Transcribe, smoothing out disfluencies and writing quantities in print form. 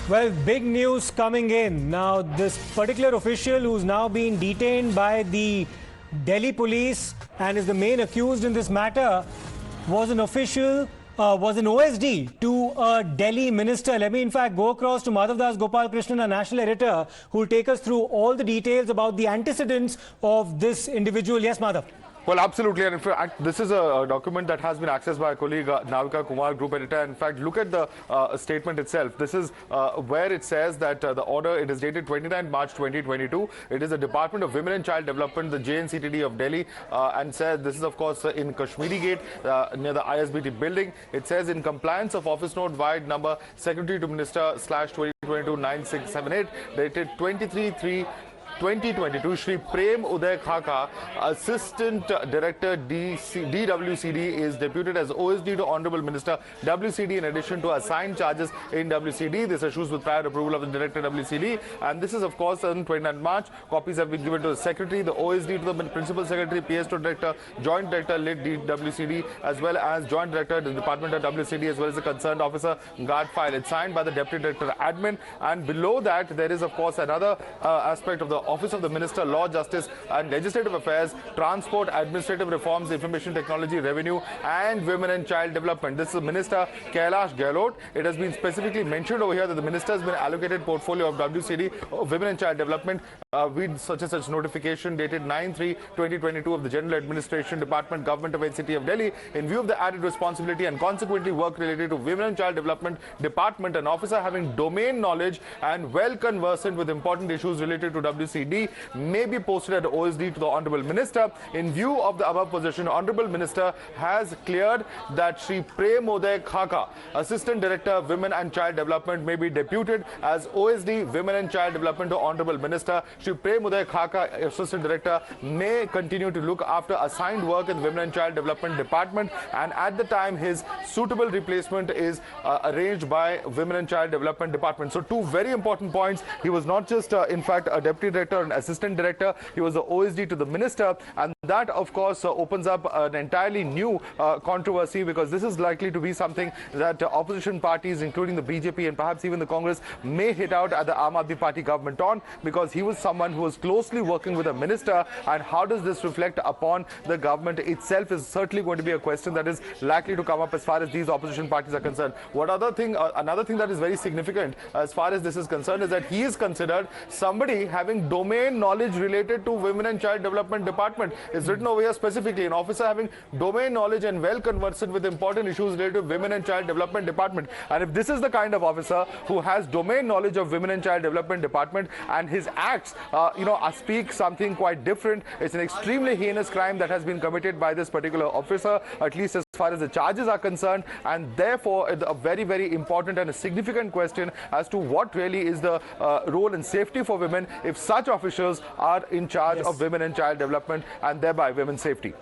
Well, big news coming in. Now, this particular official who's now being detained by the Delhi police and is the main accused in this matter was an official, was an OSD to a Delhi minister. Let me in fact go across to Madhavdas Krishnan, our national editor, who will take us through all the details about the antecedents of this individual. Yes, Madhav. Well, absolutely. And in fact, this is a document that has been accessed by a colleague, Navika Kumar, group editor. In fact, look at the statement itself. This is where it says that the order, it is dated 29 March 2022. It is the Department of Women and Child Development, the JNCTD of Delhi, and says this is, of course, in Kashmiri Gate near the ISBT building. It says in compliance of Office Note Wide number Secretary to Minister /2022-9678, dated 23/3/2022, Shri Premoday Khakha, Assistant Director DCW is deputed as OSD to Honourable Minister WCD in addition to assigned charges in WCD. This issues with prior approval of the Director WCD, and this is of course on 29 March. Copies have been given to the Secretary, the OSD to the Principal Secretary, PS to Director, Joint Director led DWCD, as well as Joint Director the Department of WCD, as well as the concerned officer guard file. It's signed by the Deputy Director Admin, and below that there is of course another aspect of the Office of the Minister, Law, Justice and Legislative Affairs, Transport, Administrative Reforms, Information Technology, Revenue and Women and Child Development. This is Minister Kailash Gehlot. It has been specifically mentioned over here that the Minister has been allocated portfolio of WCD, Women and Child Development, with such and such notification dated 9/3/2022 of the General Administration Department, Government of NCT of Delhi. In view of the added responsibility and consequently work related to Women and Child Development Department, an officer having domain knowledge and well conversant with important issues related to WCD may be posted at OSD to the Honourable Minister. In view of the above position, Honourable Minister has cleared that Shri Premoday Khakha, Assistant Director, Women and Child Development, may be deputed as OSD, Women and Child Development to Honourable Minister. Shri Premoday Khakha, Assistant Director, may continue to look after assigned work in the Women and Child Development Department, and at the time his suitable replacement is arranged by Women and Child Development Department. So two very important points. He was not just in fact a Deputy Director, an Assistant Director, he was the OSD to the Minister, and that of course opens up an entirely new controversy, because this is likely to be something that opposition parties including the BJP and perhaps even the Congress may hit out at the Aam Aadmi Party government on, because he was someone who was closely working with a minister, and how does this reflect upon the government itself is certainly going to be a question that is likely to come up as far as these opposition parties are concerned. Another thing that is very significant as far as this is concerned is that he is considered somebody having domain knowledge related to Women and Child Development Department. It's written over here specifically, an officer having domain knowledge and well conversant with important issues related to Women and Child Development Department. And if this is the kind of officer who has domain knowledge of Women and Child Development Department, and his acts speak something quite different, it's an extremely heinous crime that has been committed by this particular officer, at least as far as the charges are concerned, and therefore a very, very important and a significant question as to what really is the role and safety for women if such officials are in charge of women and child development and thereby women's safety.